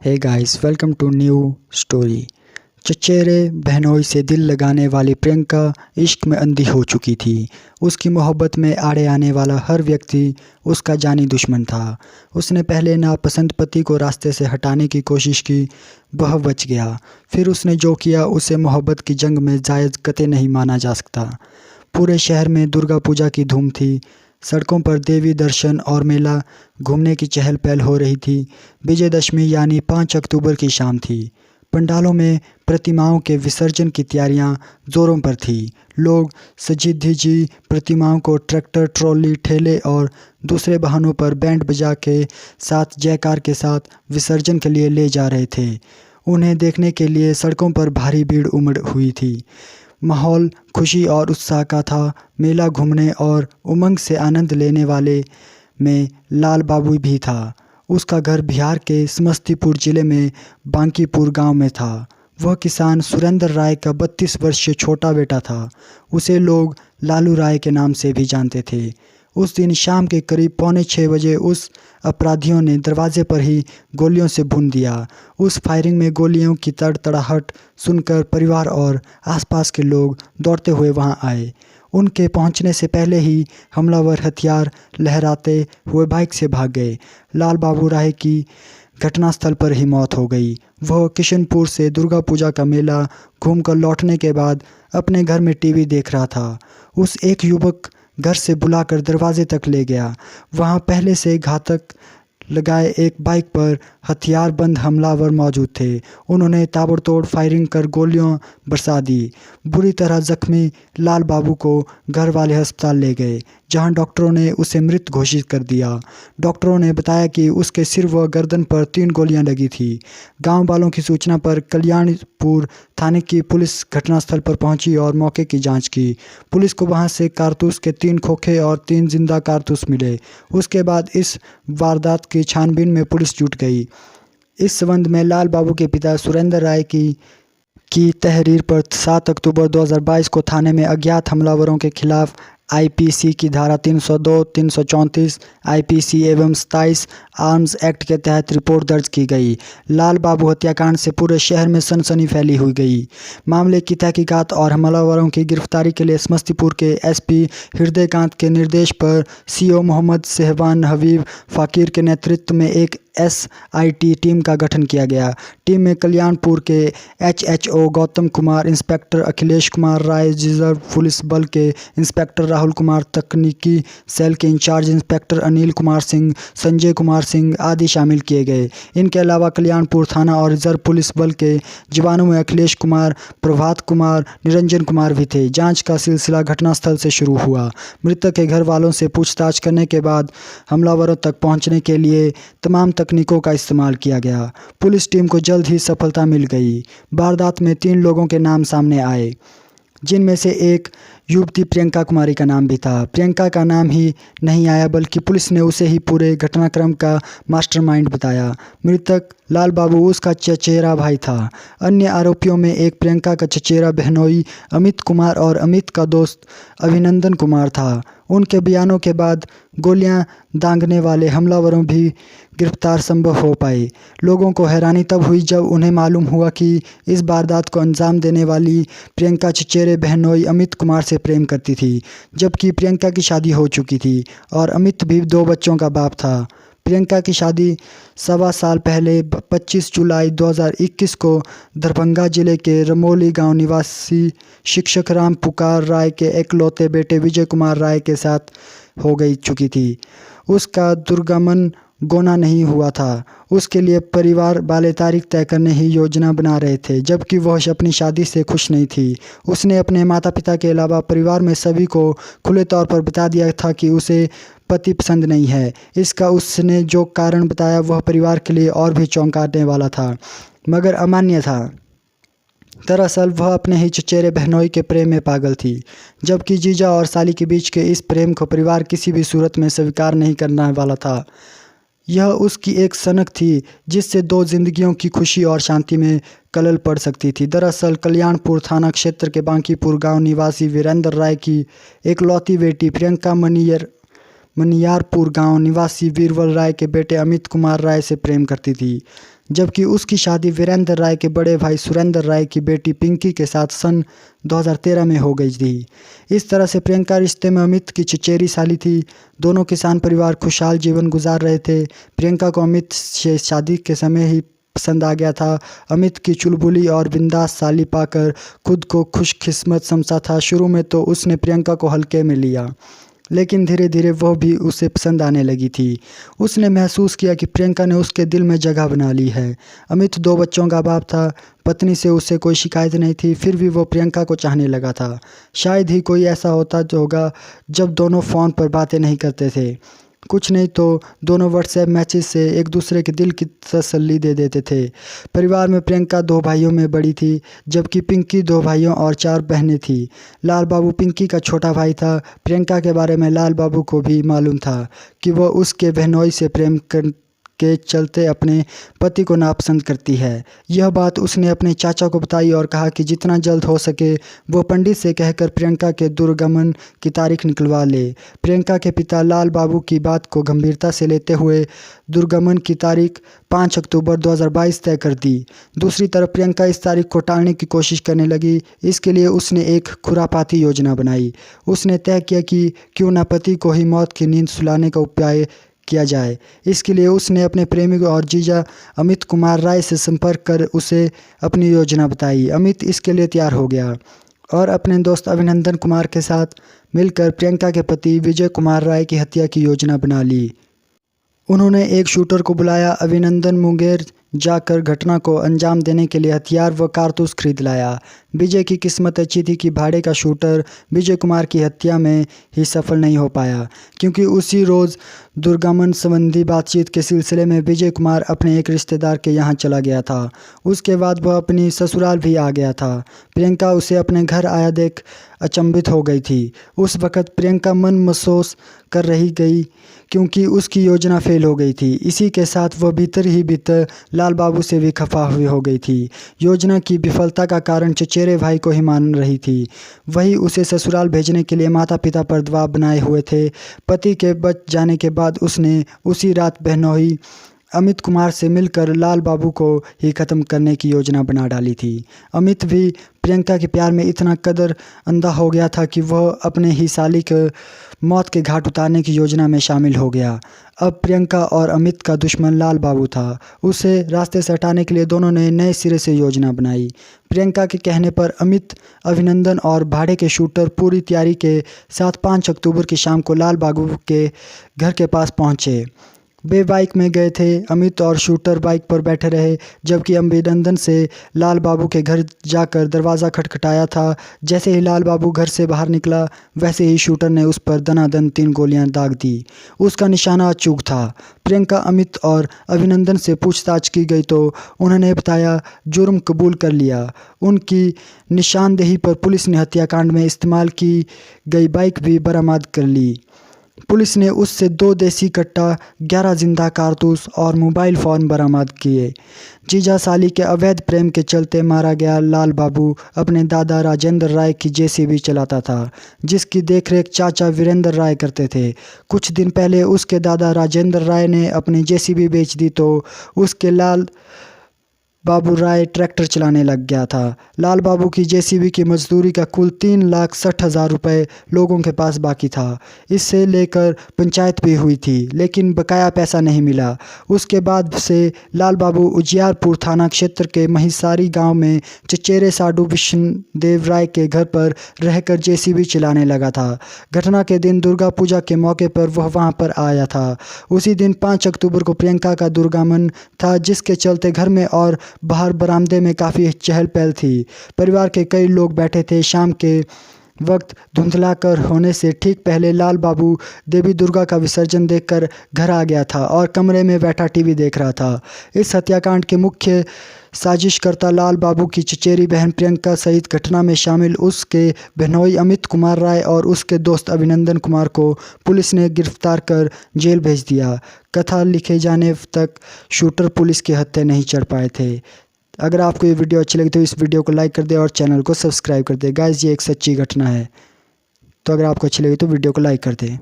Hey guys, welcome to new story. चचेरे बहनोई से दिल लगाने वाली प्रियंका इश्क में अंधी हो चुकी थी। उसकी मोहब्बत में आड़े आने वाला हर व्यक्ति उसका जानी दुश्मन था। उसने पहले नापसंद पति को रास्ते से हटाने की कोशिश की, वह बच गया। फिर उसने जो किया उसे मोहब्बत की जंग में जायज़ कतई नहीं माना जा सकता। पूरे शहर में दुर्गा पूजा की धूम थी। सड़कों पर देवी दर्शन और मेला घूमने की चहल पहल हो रही थी। विजयदशमी यानी 5 अक्टूबर की शाम थी। पंडालों में प्रतिमाओं के विसर्जन की तैयारियां जोरों पर थी। लोग सजी धजी प्रतिमाओं को ट्रैक्टर, ट्रॉली, ठेले और दूसरे वाहनों पर बैंड बजा के साथ जयकार के साथ विसर्जन के लिए ले जा रहे थे। उन्हें देखने के लिए सड़कों पर भारी भीड़ उमड़ हुई थी। माहौल खुशी और उत्साह का था। मेला घूमने और उमंग से आनंद लेने वाले में लाल बाबू भी था। उसका घर बिहार के समस्तीपुर जिले में बांकीपुर गांव में था। वह किसान सुरेंद्र राय का 32 वर्षीय छोटा बेटा था। उसे लोग लालू राय के नाम से भी जानते थे। उस दिन शाम के करीब 5:45 बजे उस अपराधियों ने दरवाजे पर ही गोलियों से भून दिया। उस फायरिंग में गोलियों की तड़तड़ाहट सुनकर परिवार और आसपास के लोग दौड़ते हुए वहां आए। उनके पहुंचने से पहले ही हमलावर हथियार लहराते हुए बाइक से भाग गए। लाल बाबू राय की घटनास्थल पर ही मौत हो गई। वह किशनपुर से दुर्गा पूजा का मेला घूमकर लौटने के बाद अपने घर में टीवी देख रहा था। उस एक युवक घर से बुलाकर दरवाजे तक ले गया। वहां पहले से घातक लगाए एक बाइक पर हथियारबंद हमलावर मौजूद थे। उन्होंने ताबड़तोड़ फायरिंग कर गोलियां बरसा दी। बुरी तरह जख्मी लाल बाबू को घर वाले अस्पताल ले गए, जहां डॉक्टरों ने उसे मृत घोषित कर दिया। डॉक्टरों ने बताया कि उसके सिर व गर्दन पर 3 गोलियां लगी थी। गांव वालों की सूचना पर कल्याणपुर थाने की पुलिस घटनास्थल पर पहुंची और मौके की जांच की। पुलिस को वहां से कारतूस के 3 खोखे और 3 जिंदा कारतूस मिले। उसके बाद इस वारदात की छानबीन में पुलिस जुट गई। इस संबंध में लाल बाबू के पिता सुरेंद्र राय की तहरीर पर 7 अक्टूबर 2022 को थाने में अज्ञात हमलावरों के खिलाफ आईपीसी की धारा 302, 334 आईपीसी एवं 27 आर्म्स एक्ट के तहत रिपोर्ट दर्ज की गई। लाल बाबू हत्याकांड से पूरे शहर में सनसनी फैली हुई गई। मामले की तहकीकात और हमलावरों की गिरफ्तारी के लिए समस्तीपुर के एसपी हृदयकांत के निर्देश पर सीओ मोहम्मद सहवान हबीब फाकिर के नेतृत्व में एक एसआईटी टीम का गठन किया गया। टीम में कल्याणपुर के HHO Gautam Kumar, inspector Akhilesh Kumar Rai, reserve police बल के इंस्पेक्टर राहुल कुमार, तकनीकी सेल के इंचार्ज इंस्पेक्टर अनिल कुमार सिंह, संजय कुमार सिंह आदि शामिल किए गए। इनके अलावा कल्याणपुर थाना और रिजर्व पुलिस बल के जवानों में अखिलेश कुमार, प्रभात कुमार, निरंजन कुमार भी थे। जांच का सिलसिला घटनास्थल से शुरू हुआ। मृतक के घर वालों से पूछताछ करने के बाद हमलावरों तक पहुंचने के लिए तमाम तकनीकों का इस्तेमाल किया गया। पुलिस टीम को जल्द ही सफलता मिल गई। वारदात में 3 लोगों के नाम सामने आए, जिनमें से एक युवती प्रियंका कुमारी का नाम भी था। प्रियंका का नाम ही नहीं आया, बल्कि पुलिस ने उसे ही पूरे घटनाक्रम का मास्टरमाइंड बताया। मृतक लाल बाबू उसका चचेरा भाई था। अन्य आरोपियों में एक प्रियंका का चचेरा बहनोई अमित कुमार और अमित का दोस्त अभिनंदन कुमार था। उनके बयानों के बाद गोलियां दागने वाले हमलावरों भी गिरफ्तार संभव हो पाए। लोगों को हैरानी तब हुई जब उन्हें मालूम हुआ कि इस वारदात को अंजाम देने वाली प्रियंका चचेरे बहनोई अमित कुमार से प्रेम करती थी, जबकि प्रियंका की शादी हो चुकी थी और अमित भी 2 बच्चों का बाप था। प्रियंका की शादी 1.25 साल पहले 25 जुलाई 2021 को दरभंगा जिले के रमोली गांव निवासी शिक्षक राम पुकार राय के एकलौते बेटे विजय कुमार राय के साथ हो गई चुकी थी। उसका दुर्गमन गोना नहीं हुआ था। उसके लिए परिवार वाले तारीख तय करने ही योजना बना रहे थे, जबकि वह अपनी शादी से खुश नहीं थी। उसने अपने माता पिता के अलावा परिवार में सभी को खुले तौर पर बता दिया था कि उसे पति पसंद नहीं है। इसका उसने जो कारण बताया वह परिवार के लिए और भी चौंकाने वाला था, मगर अमान्य था। दरअसल वह अपने ही चचेरे बहनोई के प्रेम में पागल थी, जबकि जीजा और साली के बीच के इस प्रेम को परिवार किसी भी सूरत में स्वीकार नहीं करने वाला था। यह उसकी एक सनक थी जिससे 2 जिंदगियों की खुशी और शांति में कलल पड़ सकती थी। दरअसल कल्याणपुर थाना क्षेत्र के बांकीपुर गांव निवासी वीरेंद्र राय की एकलौती बेटी प्रियंका मनियारपुर गांव निवासी वीरवल राय के बेटे अमित कुमार राय से प्रेम करती थी। जबकि उसकी शादी वीरेंद्र राय के बड़े भाई सुरेंद्र राय की बेटी पिंकी के साथ सन 2013 में हो गई थी। इस तरह से प्रियंका रिश्ते में अमित की चचेरी साली थी। दोनों किसान परिवार खुशहाल जीवन गुजार रहे थे। प्रियंका को अमित से शादी के समय ही पसंद आ गया था। अमित की चुलबुली और बिंदास साली पाकर खुद को खुशकिस्मत समझा था। शुरू में तो उसने प्रियंका को हल्के में लिया, लेकिन धीरे धीरे वह भी उसे पसंद आने लगी थी। उसने महसूस किया कि प्रियंका ने उसके दिल में जगह बना ली है। अमित 2 बच्चों का बाप था। पत्नी से उसे कोई शिकायत नहीं थी, फिर भी वो प्रियंका को चाहने लगा था। शायद ही कोई ऐसा होता होगा जब दोनों फ़ोन पर बातें नहीं करते थे। कुछ नहीं तो दोनों व्हाट्सएप मैसेज से एक दूसरे के दिल की तसल्ली दे देते थे। परिवार में प्रियंका 2 भाइयों में बड़ी थी, जबकि पिंकी 2 भाइयों और 4 बहनें थी। लाल बाबू पिंकी का छोटा भाई था। प्रियंका के बारे में लाल बाबू को भी मालूम था कि वह उसके बहनोई से प्रेम के चलते अपने पति को नापसंद करती है। यह बात उसने अपने चाचा को बताई और कहा कि जितना जल्द हो सके वो पंडित से कहकर प्रियंका के दुर्गमन की तारीख निकलवा ले। प्रियंका के पिता लाल बाबू की बात को गंभीरता से लेते हुए दुर्गमन की तारीख 5 अक्टूबर 2022 तय कर दी। दूसरी तरफ प्रियंका इस तारीख को टालने की कोशिश करने लगी। इसके लिए उसने एक खुरापाती योजना बनाई। उसने तय किया कि क्यों न पति को ही मौत की नींद सुलाने का उपाय किया जाए। इसके लिए उसने अपने प्रेमी और जीजा अमित कुमार राय से संपर्क कर उसे अपनी योजना बताई। अमित इसके लिए तैयार हो गया और अपने दोस्त अभिनंदन कुमार के साथ मिलकर प्रियंका के पति विजय कुमार राय की हत्या की योजना बना ली। उन्होंने एक शूटर को बुलाया। अभिनंदन मुंगेर जाकर घटना को अंजाम देने के लिए हथियार व कारतूस खरीद लाया। विजय की किस्मत अच्छी थी कि भाड़े का शूटर विजय कुमार की हत्या में ही सफल नहीं हो पाया, क्योंकि उसी रोज़ दुर्गमन संबंधी बातचीत के सिलसिले में विजय कुमार अपने एक रिश्तेदार के यहाँ चला गया था। उसके बाद वह अपनी ससुराल भी आ गया था। प्रियंका उसे अपने घर आया देख अचंभित हो गई थी। उस वक़्त प्रियंका मन महसूस कर रही गई क्योंकि उसकी योजना फेल हो गई थी। इसी के साथ वह भीतर ही भीतर लाल बाबू से भी खफा हुई हो गई थी। योजना की विफलता का कारण चचेरे भाई को ही मान रही थी। वही उसे ससुराल भेजने के लिए माता पिता पर दबाव बनाए हुए थे। पति के बच जाने के बाद उसने उसी रात बहनोई अमित कुमार से मिलकर लाल बाबू को ही ख़त्म करने की योजना बना डाली थी। अमित भी प्रियंका के प्यार में इतना कदर अंधा हो गया था कि वह अपने ही साली को मौत के घाट उतारने की योजना में शामिल हो गया। अब प्रियंका और अमित का दुश्मन लाल बाबू था। उसे रास्ते से हटाने के लिए दोनों ने नए सिरे से योजना बनाई। प्रियंका के कहने पर अमित, अभिनंदन और भाड़े के शूटर पूरी तैयारी के साथ 5 अक्टूबर की शाम को लाल बाबू के घर के पास पहुंचे। वे बाइक में गए थे। अमित और शूटर बाइक पर बैठे रहे, जबकि अभिनंदन से लाल बाबू के घर जाकर दरवाज़ा खटखटाया था। जैसे ही लाल बाबू घर से बाहर निकला, वैसे ही शूटर ने उस पर दनादन 3 गोलियां दाग दी। उसका निशाना अचूक था। प्रियंका, अमित और अभिनंदन से पूछताछ की गई तो उन्होंने बताया जुर्म कबूल कर लिया। उनकी निशानदेही पर पुलिस ने हत्याकांड में इस्तेमाल की गई बाइक भी बरामद कर ली। पुलिस ने उससे 2 देसी कट्टा, 11 जिंदा कारतूस और मोबाइल फ़ोन बरामद किए। जीजा साली के अवैध प्रेम के चलते मारा गया लाल बाबू अपने दादा राजेंद्र राय की जेसीबी चलाता था, जिसकी देखरेख चाचा वीरेंद्र राय करते थे। कुछ दिन पहले उसके दादा राजेंद्र राय ने अपनी जेसीबी बेच दी तो उसके लाल बाबू राय ट्रैक्टर चलाने लग गया था। लाल बाबू की जेसीबी की मजदूरी का कुल 3,60,000 रुपये लोगों के पास बाकी था। इससे लेकर पंचायत भी हुई थी, लेकिन बकाया पैसा नहीं मिला। उसके बाद से लाल बाबू उजियारपुर थाना क्षेत्र के महिसारी गांव में चचेरे साडू विष्णुदेव राय के घर पर रहकर जेसीबी चलाने लगा था। घटना के दिन दुर्गा पूजा के मौके पर वह वहां पर आया था। उसी दिन 5 अक्टूबर को प्रियंका का दुर्गमन था, जिसके चलते घर में और बाहर बरामदे में काफ़ी चहल पहल थी। परिवार के कई लोग बैठे थे। शाम के वक्त धुंधलाकर होने से ठीक पहले लाल बाबू देवी दुर्गा का विसर्जन देखकर घर आ गया था और कमरे में बैठा टीवी देख रहा था। इस हत्याकांड के मुख्य साजिशकर्ता लाल बाबू की चचेरी बहन प्रियंका सहित घटना में शामिल उसके बहनोई अमित कुमार राय और उसके दोस्त अभिनंदन कुमार को पुलिस ने गिरफ्तार कर जेल भेज दिया। कथा लिखे जाने तक शूटर पुलिस के हत्थे नहीं चढ़ पाए थे। अगर आपको ये वीडियो अच्छी लगी तो इस वीडियो को लाइक कर दे और चैनल को सब्सक्राइब कर दे। गाइस, ये एक सच्ची घटना है, तो अगर आपको अच्छी लगी तो वीडियो को लाइक कर दे।